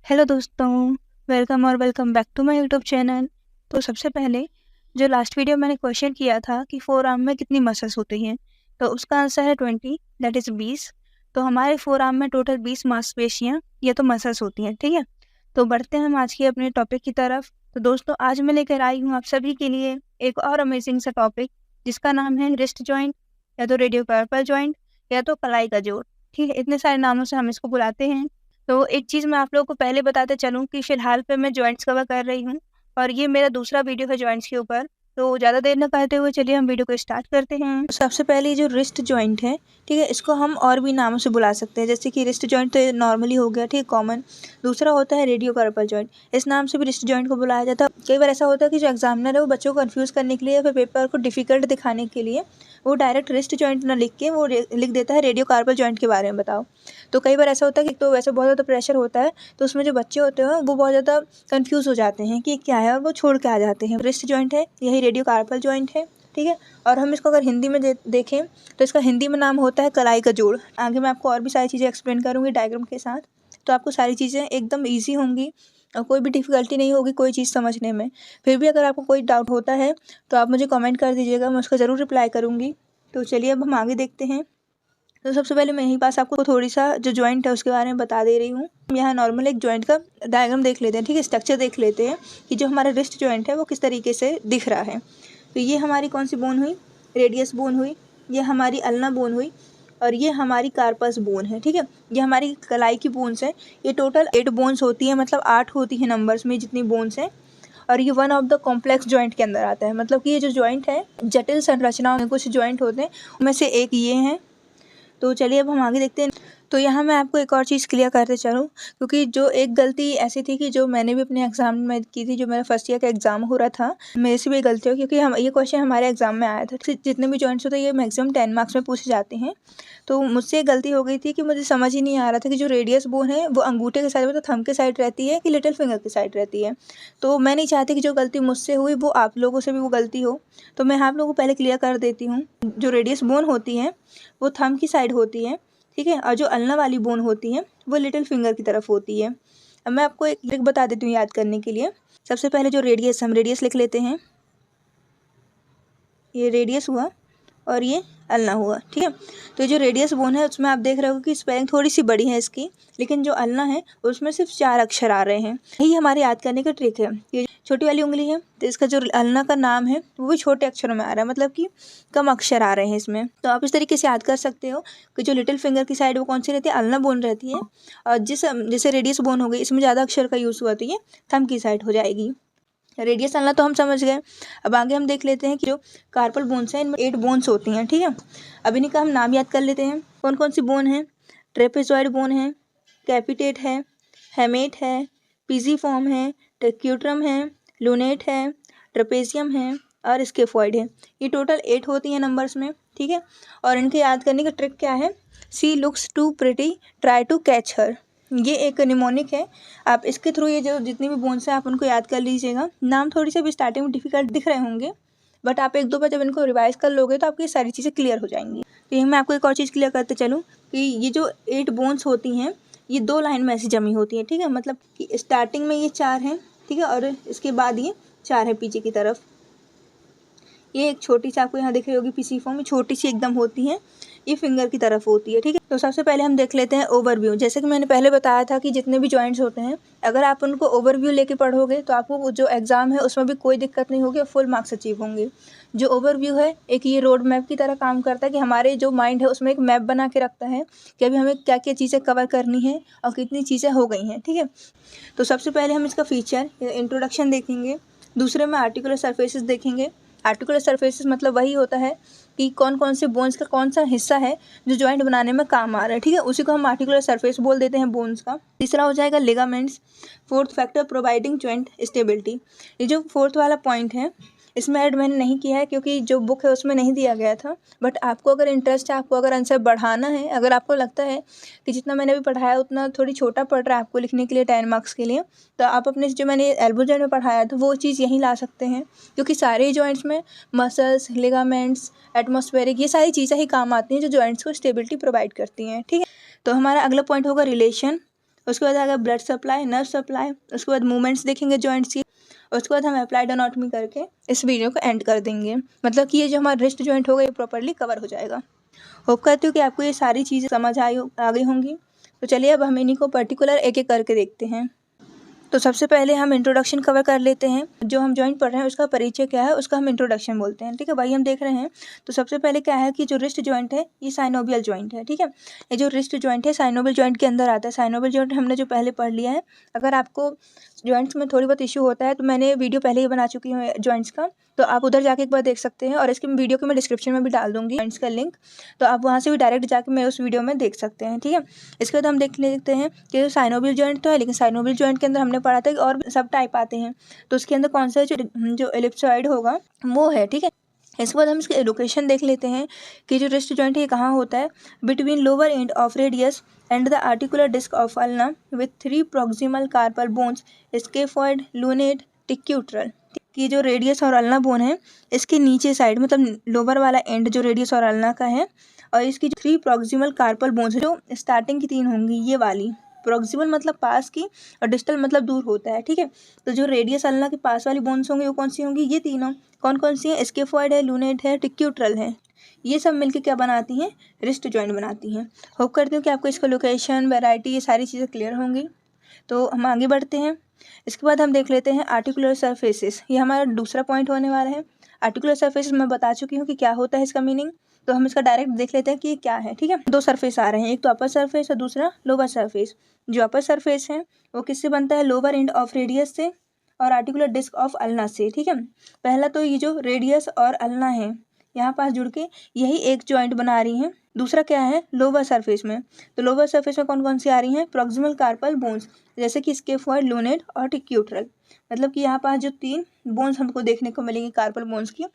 Hello दोस्तों, welcome और welcome back to my YouTube channel. तो सबसे पहले जो लास्ट वीडियो मैंने क्वेश्चन किया था कि फोर आर्म में कितनी मसल्स होती हैं, तो उसका आंसर है 20, दैट इज़ 20। तो हमारे फोर आर्म में टोटल 20 मांसपेशियाँ या तो मसल्स होती हैं, ठीक है। तो बढ़ते हैं हम आज के अपने टॉपिक की तरफ। तो दोस्तों, आज मैं लेकर आई हूँ आप सभी के लिए एक और अमेजिंग सा टॉपिक, जिसका नाम है रिस्ट जॉइंट, या तो रेडियोकार्पल जॉइंट, या तो कलाई का जोड़। ठीक है, इतने सारे नामों से हम इसको बुलाते हैं। तो एक चीज़ मैं आप लोगों को पहले बताते चलूँ कि फ़िलहाल पे मैं जॉइंट्स कवर कर रही हूँ और ये मेरा दूसरा वीडियो है जॉइंट्स के ऊपर। तो ज़्यादा देर ना करते हुए चलिए हम वीडियो को स्टार्ट करते हैं। सबसे पहले ये जो रिस्ट जॉइंट है, ठीक है, इसको हम और भी नामों से बुला सकते हैं, जैसे कि रिस्ट जॉइंट तो नॉर्मली हो गया, ठीक है, कॉमन। दूसरा होता है रेडियोकार्पल जॉइंट, इस नाम से भी रिस्ट जॉइंट को बुलाया जाता है। कई बार ऐसा होता है कि जो एग्जामिनर है वो बच्चों को कन्फ्यूज़ करने के लिए या फिर पेपर को डिफ़िकल्ट दिखाने के लिए वो डायरेक्ट रिस्ट जॉइंट ना लिख के वो लिख देता है रेडियोकार्पल जॉइंट के बारे में बताओ। तो कई बार ऐसा होता है कि तो वैसे बहुत ज़्यादा प्रेशर होता है, तो उसमें जो बच्चे होते हैं वो बहुत ज़्यादा कंफ्यूज हो जाते हैं कि क्या है, और वो छोड़ के आ जाते हैं। रिस्ट जॉइंट है, यही रेडियोकार्पल जॉइंट है, ठीक है। और हम इसको अगर हिंदी में देखें तो इसका हिंदी में नाम होता है कलाई का जोड़। आगे मैं आपको और भी सारी चीज़ें एक्सप्लेन करूँगी डायग्राम के साथ, तो आपको सारी चीज़ें एकदम ईजी होंगी और कोई भी डिफ़िकल्टी नहीं होगी कोई चीज़ समझने में। फिर भी अगर आपको कोई डाउट होता है तो आप मुझे कमेंट कर दीजिएगा, मैं उसका ज़रूर रिप्लाई करूँगी। तो चलिए अब हम आगे देखते हैं। तो सबसे पहले मैं यहीं पास आपको थोड़ी सा जो जॉइंट है उसके बारे में बता दे रही हूँ। हम यहाँ नॉर्मल एक जॉइंट का डायग्राम देख लेते हैं, ठीक है, स्ट्रक्चर देख लेते हैं कि जो हमारा रिस्ट जॉइंट है वो किस तरीके से दिख रहा है। तो ये हमारी कौन सी बोन हुई, रेडियस बोन हुई, ये हमारी अल्ना बोन हुई, और ये हमारी कार्पस बोन है, ठीक है। ये हमारी कलाई की बोन्स है। ये टोटल 8 बोन्स होती है, मतलब 8 होती है नंबर्स में जितनी बोन्स हैं। और ये one of the complex joint के अंदर आता है, मतलब कि ये जो जॉइंट है जटिल संरचनाओं में कुछ जॉइंट होते हैं, उनमें से एक ये हैं। तो चलिए अब हम आगे देखते हैं। तो यहाँ मैं आपको एक और चीज़ क्लियर करते चलूँ, क्योंकि जो एक गलती ऐसी थी कि जो मैंने भी अपने एग्ज़ाम में की थी, जो मेरा फर्स्ट ईयर का एग्ज़ाम हो रहा था, मेरे से भी गलती हो, क्योंकि हम ये क्वेश्चन हमारे एग्ज़ाम में आया था। जितने भी जॉइंट्स होते हैं ये मैक्सिमम 10 मार्क्स में पूछे जाते हैं। तो मुझसे गलती हो गई थी कि मुझे समझ ही नहीं आ रहा था कि जो रेडियस बोन है वो अंगूठे के साइड मतलब थंब के साइड रहती है कि लिटिल फिंगर की साइड रहती है। तो मैं नहीं चाहती कि जो गलती मुझसे हुई वो आप लोगों से भी वो गलती हो। तो मैं आप लोगों को पहले क्लियर कर देती हूँ। जो रेडियस बोन होती है वो थंब की साइड होती है, ठीक है, और जो अल्ना वाली बोन होती है वो लिटिल फिंगर की तरफ होती है। अब मैं आपको एक ट्रिक बता देती हूँ याद करने के लिए। सबसे पहले जो रेडियस, हम रेडियस लिख लेते हैं। ये रेडियस हुआ और ये अल्ना हुआ, ठीक है। तो जो रेडियस बोन है उसमें आप देख रहे हो कि स्पेलिंग थोड़ी सी बड़ी है इसकी, लेकिन जो अल्ना है उसमें सिर्फ 4 अक्षर आ रहे हैं। यही हमारे याद करने का ट्रिक है। ये छोटी वाली उंगली है तो इसका जो अल्ना का नाम है वो भी छोटे अक्षरों में आ रहा है, मतलब कि कम अक्षर आ रहे हैं इसमें। तो आप इस तरीके से याद कर सकते हो कि जो लिटिल फिंगर की साइड वो कौन सी रहती है, अल्ना बोन रहती है। और जैसे रेडियस बोन हो गई, इसमें ज़्यादा अक्षर का यूज़ हुआ तो ये थंब की साइड हो जाएगी। रेडियस अल्ना तो हम समझ गए। अब आगे हम देख लेते हैं कि जो कार्पल बोन्स हैं इनमें 8 बोन्स होती हैं, ठीक है। अब इन्हीं का हम नाम याद कर लेते हैं। कौन कौन सी बोन है, ट्रेपेजॉइड बोन है, कैपिटेट है, हेमेट है, पीजीफॉर्म है, टेक्यूट्रम है, लूनेट है, ट्रेपेजियम है और स्केफॉइड है। ये टोटल 8 होती हैं नंबर्स में, ठीक है। और इनके याद करने का ट्रिक क्या है, she looks too pretty, try to catch her. ये एक निमोनिक है। आप इसके थ्रू ये जो जितनी भी बोन्स हैं आप उनको याद कर लीजिएगा। नाम थोड़ी सी अभी स्टार्टिंग में डिफिकल्ट दिख रहे होंगे, बट आप 1-2 बार जब इनको रिवाइज कर लोगे तो आपकी सारी चीज़ें क्लियर हो जाएंगी। तो यही मैं आपको एक और चीज़ क्लियर करते चलूँ कि ये जो 8 बोन्स होती हैं ये 2 लाइन में ऐसी जमी होती हैं, ठीक है। मतलब कि स्टार्टिंग में ये 4 हैं, ठीक है, और इसके बाद ये 4 है पीछे की तरफ। ये एक छोटी सी आपको यहाँ दिख रही होगी पीसीफॉर्म, में छोटी सी एकदम होती है, ये फिंगर की तरफ होती है, ठीक है। तो सबसे पहले हम देख लेते हैं ओवरव्यू। जैसे कि मैंने पहले बताया था कि जितने भी जॉइंट्स होते हैं अगर आप उनको ओवरव्यू लेके पढ़ोगे तो आपको जो एग्जाम है उसमें भी कोई दिक्कत नहीं होगी और फुल मार्क्स अचीव होंगे। जो ओवरव्यू है एक ये रोड मैप की तरह काम करता है कि हमारे जो माइंड है उसमें एक मैप बना के रखता है कि अभी हमें क्या क्या चीज़ें कवर करनी है और कितनी चीज़ें हो गई हैं, ठीक है। तो सबसे पहले हम इसका फीचर इंट्रोडक्शन देखेंगे, दूसरे में आर्टिकुलर सरफेसेस देखेंगे। आर्टिकुलर सरफेसेस मतलब वही होता है कि कौन कौन से बोन्स का कौन सा हिस्सा है जो जॉइंट बनाने में काम आ रहा है, ठीक है, उसी को हम आर्टिकुलर सरफेस बोल देते हैं बोन्स का। तीसरा हो जाएगा ligaments. Fourth factor providing joint stability. ये जो फोर्थ वाला पॉइंट है इसमें ऐड मैंने नहीं किया है क्योंकि जो बुक है उसमें नहीं दिया गया था, बट आपको अगर इंटरेस्ट है, आपको अगर आंसर बढ़ाना है, अगर आपको लगता है कि जितना मैंने अभी पढ़ाया उतना थोड़ी छोटा पड़ रहा है आपको लिखने के लिए 10 मार्क्स के लिए, तो आप अपने जो मैंने एल्बो जॉइंट में पढ़ाया था वो चीज़ यहीं ला सकते हैं, क्योंकि सारे जॉइंट्स में मसल्स, लिगामेंट्स, एटमॉस्फेरिक ये सारी चीज़ें ही काम आती हैं जो जॉइंट्स को स्टेबिलिटी प्रोवाइड करती हैं, ठीक है। तो हमारा अगला पॉइंट होगा रिलेशन। उसके बाद आएगा ब्लड सप्लाई, नर्व सप्लाई, उसके बाद मूवमेंट्स देखेंगे जॉइंट्स की, उसके बाद हम अप्लाइड एनाटॉमी करके इस वीडियो को एंड कर देंगे। मतलब कि ये जो हमारा रिस्ट जॉइंट होगा ये प्रॉपर्ली कवर हो जाएगा। होप करती हूँ कि आपको ये सारी चीज़ें समझ आ गई होंगी। तो चलिए अब हम इन्हीं को पर्टिकुलर एक एक करके देखते हैं। तो सबसे पहले हम इंट्रोडक्शन कवर कर लेते हैं। जो हम जॉइंट पढ़ रहे हैं उसका परिचय क्या है, उसका हम इंट्रोडक्शन बोलते हैं। ठीक है, वही हम देख रहे हैं। तो सबसे पहले क्या है कि जो रिस्ट जॉइंट है ये साइनोवियल जॉइंट है। ठीक है, ये जो रिस्ट जॉइंट है साइनोवियल जॉइंट के अंदर आता है। साइनोवियल जॉइंट हमने जो पहले पढ़ लिया है। अगर आपको जॉइंट्स में थोड़ी बहुत इशू होता है तो मैंने वीडियो पहले ही बना चुकी हूँ जॉइंट्स का, तो आप उधर जाके एक बार देख सकते हैं। और इसकी वीडियो को मैं डिस्क्रिप्शन में भी डाल दूंगी जॉइंट्स का लिंक, तो आप वहाँ से भी डायरेक्ट जाके मैं उस वीडियो में देख सकते हैं। ठीक है, इसके बाद हम देख लेते हैं कि साइनोवियल जॉइंट तो है, लेकिन साइनोवियल जॉइंट के अंदर हमने पढ़ा था कि और सब टाइप आते हैं। तो उसके अंदर कौन सा जो एलिप्सॉइड होगा वो है। ठीक है, इसके बाद हम इसके लोकेशन देख लेते हैं कि जो रिस्ट जॉइंट है ये कहाँ होता है। Between lower end of radius and the articular disc of ulna with 3 proximal carpal bones, scaphoid, lunate, triquetral. कि जो रेडियस और अल्ना बोन है इसके नीचे साइड, मतलब लोअर वाला एंड जो रेडियस और अल्ना का है, और इसकी 3 प्रॉक्सिमल कार्पल बोन्स जो स्टार्टिंग की 3 होंगी ये वाली। प्रॉक्सिमल मतलब पास की और डिस्टल मतलब दूर होता है। ठीक है, तो जो रेडियस अल्ना के पास वाली बोन्स होंगी वो कौन सी होंगी, ये तीनों। कौन कौन सी है, स्केफॉइड है, लूनेट है, टिक्यूट्रल है। ये सब मिलके क्या बनाती हैं, रिस्ट जॉइंट बनाती हैं। होप करती हूँ कि आपको इसका लोकेशन, वैरायटी, ये सारी चीज़ें क्लियर होंगी। तो हम आगे बढ़ते हैं। इसके बाद हम देख लेते हैं आर्टिकुलर सरफेसेस। ये हमारा दूसरा पॉइंट होने वाला है। आर्टिकुलर सरफेसेस मैं बता चुकी हूँ कि क्या होता है इसका मीनिंग, तो हम इसका डायरेक्ट देख लेते हैं कि ये क्या है। ठीक है, 2 सरफेस आ रहे हैं, एक तो अपर सरफेस और दूसरा लोअर सरफेस। जो अपर सरफेस है वो किससे बनता है, लोअर एंड ऑफ रेडियस से और आर्टिकुलर डिस्क ऑफ अल्ना से। ठीक है, पहला तो ये जो रेडियस और अल्ना है यहाँ पास जुड़ के यही एक जॉइंट बना रही हैं। दूसरा क्या है, लोअर सरफेस में, तो लोअर सरफेस में कौन कौन सी आ रही हैं, प्रॉक्सिमल कार्पल बोन्स, जैसे कि स्केफॉइड, लूनेट और टिक्यूट्रल। मतलब कि यहाँ पास जो 3 बोन्स हमको देखने को मिलेंगी कार्पल बोन्स की,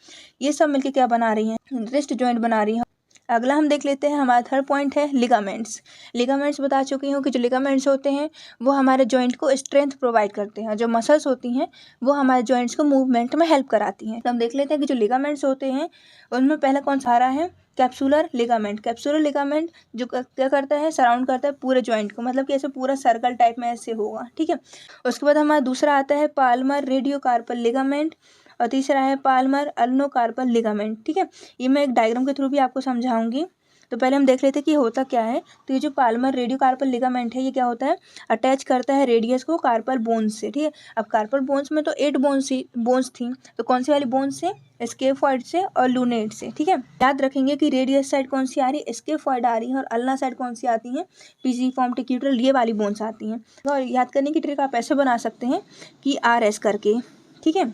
ये सब मिलके क्या बना रही हैं, रिस्ट जॉइंट बना रही हैं। अगला हम देख लेते हैं, हमारा थर्ड पॉइंट है लिगामेंट्स। लिगामेंट्स बता चुकी हूँ कि जो लिगामेंट्स होते हैं वो हमारे जॉइंट को स्ट्रेंथ प्रोवाइड करते हैं। जो मसल्स होती हैं वो हमारे जॉइंट्स को मूवमेंट में हेल्प कराती हैं। तो हम देख लेते हैं कि जो लिगामेंट्स होते हैं उनमें पहला कौन सा आ रहा है, कैप्सुलर लिगामेंट। कैप्सुलर लिगामेंट जो क्या करता है, सराउंड करता है पूरे जॉइंट को, मतलब कि ऐसे पूरा सर्कल टाइप में ऐसे होगा। ठीक है, उसके बाद हमारा दूसरा आता है पाल्मर रेडियोकार्पल लिगामेंट, और तीसरा है पाल्मर अल्नोकार्पल लिगामेंट। ठीक है, ये मैं एक डायग्राम के थ्रू भी आपको समझाऊंगी। तो पहले हम देख लेते हैं कि होता क्या है। तो ये जो पाल्मर रेडियोकार्पल लिगामेंट है ये क्या होता है, अटैच करता है रेडियस को कार्पल बोन्स से। ठीक है, अब कार्पल बोन्स में तो 8 बोन्स थी, तो कौन सी वाली बोन्स से, स्केफॉइड से और लूनेट से। ठीक है, याद रखेंगे कि रेडियस साइड कौन सी आ रही है, स्केफॉइड आ रही है, और अल्ना साइड कौन सी आती है, पीजिफॉर्म, टिक्यूट्रल, ये वाली बोन्स आती हैं। और याद करने की ट्रिक आप ऐसे बना सकते हैं कि RS करके। ठीक है,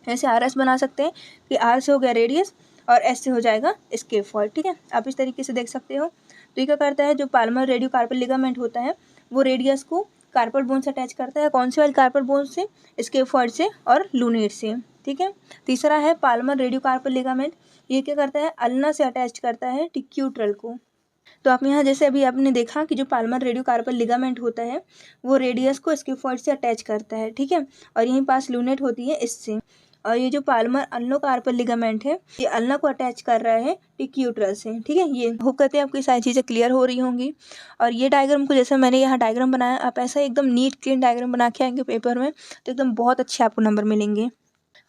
ऐसे RS बना सकते हैं कि R से हो गया रेडियस और S से हो जाएगा स्केफॉइड। ठीक है, आप इस तरीके से देख सकते हो। तो ये क्या करता है, जो पाल्मर रेडियोकार्पल लिगामेंट होता है वो रेडियस को कार्पल बोन से अटैच करता है। कौन से वाले कार्पल बोन से, स्केफॉइड से और लूनेट से। ठीक है, तीसरा है पाल्मर रेडियोकार्पल लिगामेंट, ये क्या करता है, अल्ना से अटैच करता है टिक्यूट्रल को। तो आप यहाँ जैसे अभी आपने देखा कि जो पाल्मर रेडियोकार्पल लिगामेंट होता है वो रेडियस को स्केफॉइड से अटैच करता है। ठीक है, और यहीं पास लूनेट होती है इससे। और ये जो पाल्मर अल्नोकार्पल लिगामेंट है ये अल्ना को अटैच कर रहा है टिक्यूट्रल से। ठीक है, ये होप करते हैं आपको सारी चीज़ें क्लियर हो रही होंगी। और ये डायग्राम को जैसे मैंने यहाँ डायग्राम बनाया, आप ऐसा एकदम नीट क्लीन डायग्राम बना के आएंगे पेपर में तो एकदम बहुत अच्छे आपको नंबर मिलेंगे।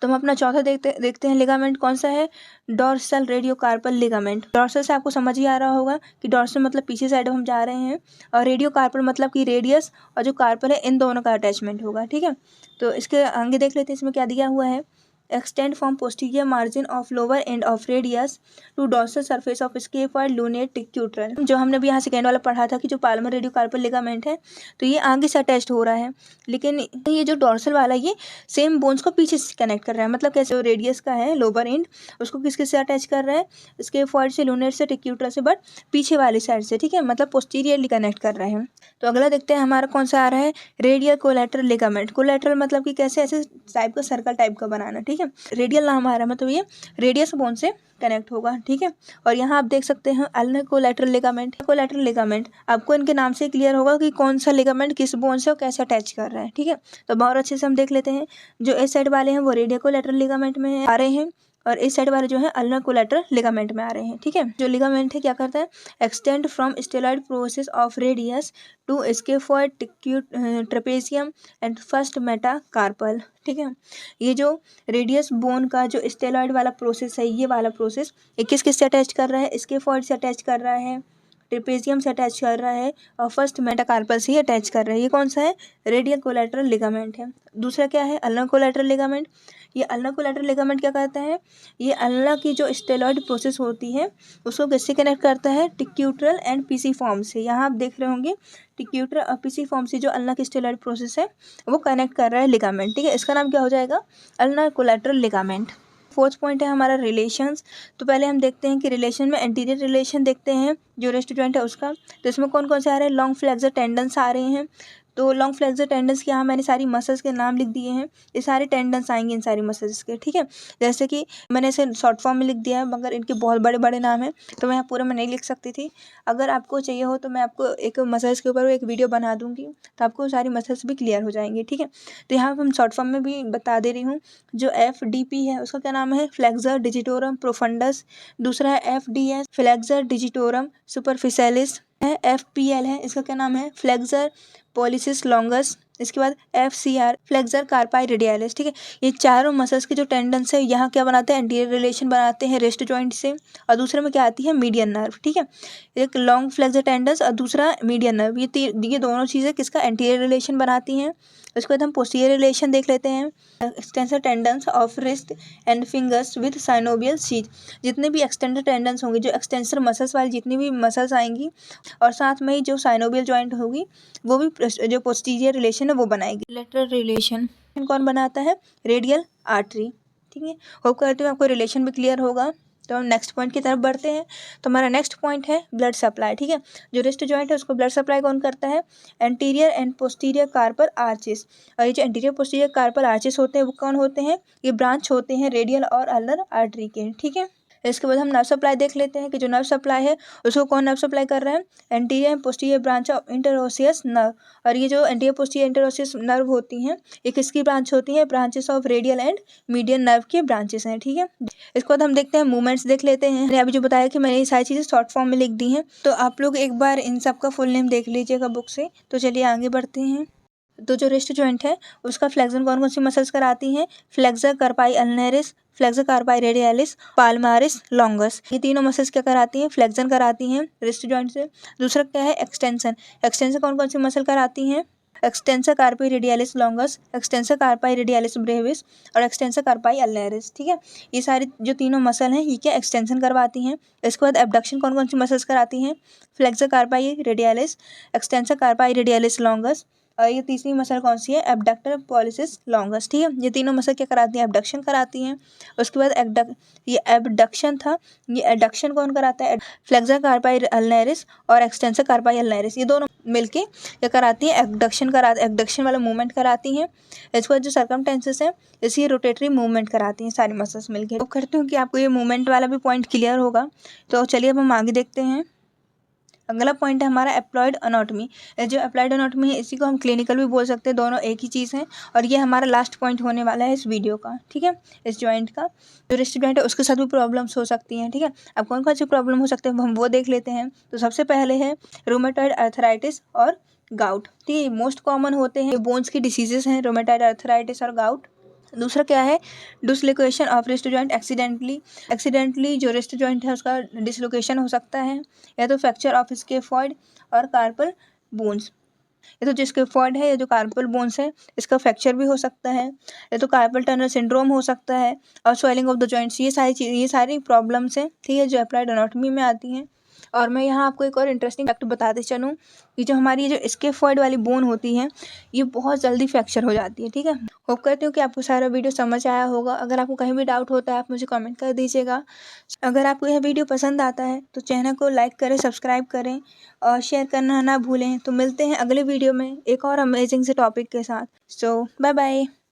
तो हम अपना चौथा देखते हैं लिगामेंट कौन सा है, डॉर्सल रेडियोकार्पल लिगामेंट। डॉर्सल से आपको समझ ही आ रहा होगा कि डॉर्सल मतलब पीछे साइड हम जा रहे हैं, और रेडियोकार्पल मतलब कि रेडियस और जो कार्पल है इन दोनों का अटैचमेंट होगा। ठीक है, तो इसके आगे देख लेते हैं इसमें क्या दिया हुआ है, extend from posterior margin of lower end of radius to dorsal surface of scaphoid lunate टिक्यूट्रल। जो हमने भी यहाँ सेकेंड वाला पढ़ा था कि जो पाल्मर रेडियोकार्पल लिगामेंट है तो ये आगे से अटैच्ड हो रहा है, लेकिन ये जो डॉर्सल वाला ये सेम बोन्स को पीछे से कनेक्ट कर रहा है। मतलब कैसे, रेडियस का है लोअर एंड उसको किसके से अटैच कर रहा है, स्केफॉइड से, लूनेट से, टिक्यूट्रल से, बट पीछे वाली साइड से। ठीक है, मतलब पोस्टीरियरली कनेक्ट कर रहे हैं। तो अगला देखते हैं हमारा कौन सा आ रहा है, रेडियल कोलैटरल लिगामेंट। कोलैटरल मतलब कि कैसे, ऐसे टाइप का सर्कल टाइप का बनाना। ठीक है, रेडियल नाम आ रहा है, मतलब ये रेडियस बोन से कनेक्ट होगा। ठीक है, और यहाँ आप देख सकते हैं ulna collateral ligament. Collateral ligament आपको इनके नाम से क्लियर होगा कि कौन सा लिगामेंट किस बोन से और कैसे अटैच कर रहा है। ठीक है, तो बहुत अच्छे से हम देख लेते हैं। जो इस साइड वाले हैं वो रेडियल कोलैटरल लिगामेंट में आ रहे हैं, और इस साइड वाले जो है अल्नर कोलेटरल लिगामेंट में आ रहे हैं। ठीक है, जो लिगामेंट है क्या करता है, extend from styloid process of radius to scaphoid trapezium and first metacarpal. ठीक है, ये जो रेडियस बोन का जो स्टेलॉइड वाला प्रोसेस है, ये वाला प्रोसेस ये किस किस से अटैच कर रहा है, स्केफॉइड से अटैच कर रहा है, ट्रेपेजियम से अटैच कर रहा है और फर्स्ट मेटाकार्पल से ही अटैच कर रहा है। ये कौन सा है, रेडियल कोलेटरल लिगामेंट है। दूसरा क्या है, अल्नर कोलेटरल लिगामेंट। ये अल्नर कोलेटरल लिगामेंट क्या करता है, ये अल्नर की जो स्टेलॉइड प्रोसेस होती है उसको किससे कनेक्ट करता है, टिक्यूटरल एंड पीसीफॉर्म से। यहाँ आप देख रहे होंगे टिक्यूटरल और पीसीफॉर्म से जो अल्नर की स्टेलॉइड प्रोसेस है वो कनेक्ट कर रहा है लिगामेंट। ठीक है, इसका नाम क्या हो जाएगा, ulnar collateral ligament. Fourth point है हमारा रिलेशंस। तो पहले हम देखते हैं कि रिलेशन में एंटीरियर रिलेशन देखते हैं जो रिस्ट जॉइंट है उसका। तो इसमें कौन कौन से आ रहे हैं, लॉन्ग फ्लेक्सर टेंडन्स आ रहे हैं। तो लॉन्ग फ्लेक्सर टेंडन्स के यहाँ मैंने सारी मसल्स के नाम लिख दिए हैं, ये सारे टेंडन्स आएंगे इन सारी मसल्स के। ठीक है, जैसे कि मैंने इसे शॉर्ट फॉर्म में लिख दिया है, मगर इनके बहुत बड़े बड़े नाम हैं तो मैं यहाँ पूरा में नहीं लिख सकती थी। अगर आपको चाहिए हो तो मैं आपको एक मसल्स के ऊपर एक वीडियो बना दूँगी, तो आपको सारी मसल्स भी क्लियर हो जाएंगे। ठीक है, तो यहाँ हम शॉर्ट फॉर्म में भी बता दे रही हूँ। जो FDP है उसका क्या नाम है, फ्लेक्सर डिजिटोरम प्रोफंडस। दूसरा है FDS, फ्लेक्सर डिजिटोरम सुपरफिशियलिस है। FPL है, इसका क्या नाम है, फ्लेक्सर पॉलिसिस लॉन्गस। इसके बाद FCR, फ्लेक्सर कार्पाई रेडियलिस। ठीक है, ये चारों मसल्स के जो टेंडन्स है यहाँ क्या बनाते हैं, एंटीरियर रिलेशन बनाते हैं रिस्ट जॉइंट से। और दूसरे में क्या आती है, मीडियन नर्व। ठीक है, एक लॉन्ग फ्लेक्सर टेंडन्स और दूसरा मीडियन नर्व, ये दोनों चीज़ें किसका एंटीरियर रिलेशन बनाती हैं। उसके बाद हम पोस्टीरियर रिलेशन देख लेते हैं, extensor tendons of wrist and fingers with synovial sheath. जितने भी एक्सटेंसर टेंडन्स होंगे, जो एक्सटेंसर मसल्स वाली जितनी भी मसल्स आएंगी और साथ में ही जो साइनोवियल जॉइंट होगी वो भी जो पोस्टीरियर रिलेशन है वो बनाएगी। लेटरल रिलेशन कौन बनाता है, रेडियल आर्टरी। ठीक है, होप करती हूँ आपको रिलेशन भी क्लियर होगा। तो हम नेक्स्ट पॉइंट की तरफ बढ़ते हैं। तो हमारा नेक्स्ट पॉइंट है ब्लड सप्लाई। ठीक है, जो रिस्ट जॉइंट है उसको ब्लड सप्लाई कौन करता है, anterior and posterior carpal arches. और ये जो एंटीरियर पोस्टीरियर कार्पल आर्चेस होते हैं वो कौन होते हैं, ये ब्रांच होते हैं रेडियल और अल्नर आर्टरी के। ठीक है, इसके बाद हम नर्व सप्लाई देख लेते हैं कि जो नर्व सप्लाई है उसको कौन नर्व सप्लाई कर रहा है, anterior and posterior branch of interosseous nerve. और ये जो एंटीरियर पोस्टीरियर इंटरओसियस नर्व होती हैं ये किसकी ब्रांच होती है, branches of radial and median nerve के ब्रांचेस हैं। ठीक है, इसके बाद हम देखते हैं मूवमेंट्स देख लेते हैं। मैंने अभी जो बताया कि मैंने ये सारी चीज़ें शॉर्ट फॉर्म में लिख दी हैं, तो आप लोग एक बार इन सब का फुल नेम देख लीजिएगा बुक से। तो चलिए आगे बढ़ते हैं। तो जो रिस्ट जॉइंट है उसका फ्लेक्सन कौन कौन सी मसल्स कराती हैं, flexor carpi ulnaris, flexor carpi radialis, palmaris longus. ये तीनों मसल्स क्या कराती हैं, फ्लेक्सन कराती हैं रिस्ट जॉइंट से। दूसरा क्या है, एक्सटेंशन। एक्सटेंशन कौन कौन सी मसल कराती हैं, extensor कार्पाई radialis longus, extensor कार्पाई radialis Brevis और एक्सटेंसर कार्पाई अल्नरिस। ठीक है, ये सारी जो तीनों मसल हैं ये क्या एक्सटेंशन करवाती हैं। इसके बाद एबडक्शन कौन कौन सी मसल्स कराती हैं, flexor carpi radialis, extensor कार्पाई radialis longus और ये तीसरी मसल कौन सी है, एबडक्टर पॉलिसिस लॉन्गस। ठीक है, ये तीनों मसल क्या कराती हैं, एबडक्शन कराती हैं। उसके बाद ये एबडक्शन था, ये एडक्शन कौन कराता है, फ्लेक्सर कार्पाई अल्नरिस और एक्सटेंसर कार्पाई अल्नरिस, ये दोनों मिलके क्या कराती हैं, एबडक्शन वाला मूवमेंट कराती हैं। इसके बाद जो सर्कमटेंसेस है इसी रोटेटरी मूवमेंट कराती हैं सारी मसल्स मिलके। तो करती हूँ कि आपको ये मूवमेंट वाला भी पॉइंट क्लियर होगा। तो चलिए अब हम आगे देखते हैं। अगला पॉइंट है हमारा एप्लॉयड अनाटॉमी। जो एप्लॉयड अनाटॉमी है इसी को हम क्लिनिकल भी बोल सकते हैं, दोनों एक ही चीज़ है। और ये हमारा लास्ट पॉइंट होने वाला है इस वीडियो का। ठीक है, इस जॉइंट का जो रिस्ट जॉइंट है उसके साथ भी प्रॉब्लम्स हो सकती हैं। ठीक है, अब कौन कौन सी प्रॉब्लम हो सकते हैं हम वो देख लेते हैं। तो सबसे पहले है रूमेटॉइड आर्थराइटिस और गाउट। ठीक है, मोस्ट कॉमन होते हैं, बोन्स की डिसीजेस हैं रूमेटॉइड आर्थराइटिस और गाउट। दूसरा क्या है, dislocation of wrist joint accidentally जो रिस्ट जॉइंट है उसका डिसलोकेशन हो सकता है, या तो फ्रैक्चर ऑफ स्केफॉइड और कार्पल बोन्स। ये तो जो स्केफॉइड है, ये जो कार्पल बोन्स है इसका फ्रैक्चर भी हो सकता है, या तो कार्पल टनल सिंड्रोम हो सकता है और स्वेलिंग ऑफ द जॉइंट्स। ये सारी प्रॉब्लम्स हैं, ठीक है, जो अप्लाइड एनाटॉमी में आती हैं। और मैं यहाँ आपको एक और इंटरेस्टिंग फैक्ट बताते चलूँ कि जो हमारी जो स्केफॉइड वाली बोन होती है ये बहुत जल्दी फ्रैक्चर हो जाती है। ठीक है, होप करती हूँ कि आपको सारा वीडियो समझ आया होगा। अगर आपको कहीं भी डाउट होता है आप मुझे कमेंट कर दीजिएगा। अगर आपको यह वीडियो पसंद आता है तो चैनल को लाइक करें, सब्सक्राइब करें और शेयर करना ना भूलें। तो मिलते हैं अगले वीडियो में एक और अमेजिंग से टॉपिक के साथ। सो बाय बाय।